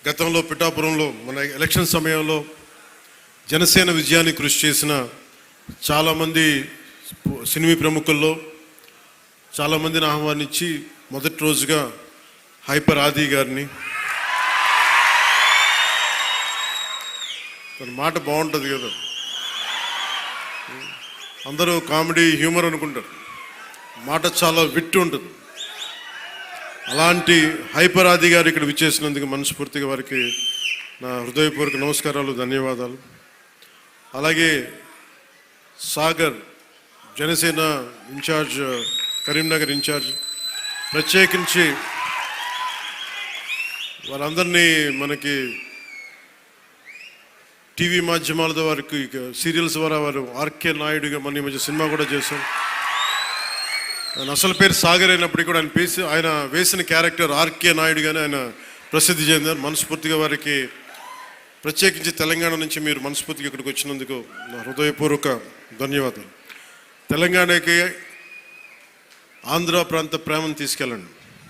గతంలో పిఠాపురంలో మన ఎలక్షన్ సమయంలో జనసేన విజయాన్ని కృషి చేసిన చాలామంది సినిమా ప్రముఖుల్లో చాలామందిని ఆహ్వానించి మొదటి రోజుగా హైపర్ ఆది గారిని, తన మాట బాగుంటుంది కదా, అందరూ కామెడీ హ్యూమర్ అనుకుంటారు, మాట చాలా విట్టు ఉంటుంది. అలాంటి హైపర్ ఆది గారు ఇక్కడ విచ్చేసినందుకు మనస్ఫూర్తిగా వారికి నా హృదయపూర్వక నమస్కారాలు, ధన్యవాదాలు. అలాగే సాగర్ జనసేన ఇన్ఛార్జ్, కరీంనగర్ ఇన్ఛార్జ్, ప్రత్యేకించి వారందరినీ మనకి టీవీ మాధ్యమాలతో వారికి సీరియల్స్ ద్వారా వారు ఆర్కే నాయుడుగా మన ఈ మధ్య సినిమా కూడా చేశారు. ఆయన అసలు పేరు సాగర్ అయినప్పటికీ కూడా ఆయన వేసిన క్యారెక్టర్ ఆర్కే నాయుడుగానే ఆయన ప్రసిద్ధి చెందారు. మనస్ఫూర్తిగా వారికి ప్రత్యేకించి తెలంగాణ నుంచి మీరు మనస్ఫూర్తిగా ఇక్కడికి వచ్చినందుకు నా హృదయపూర్వక ధన్యవాదాలు. తెలంగాణకి ఆంధ్ర ప్రాంత ప్రేమను తీసుకెళ్ళండి.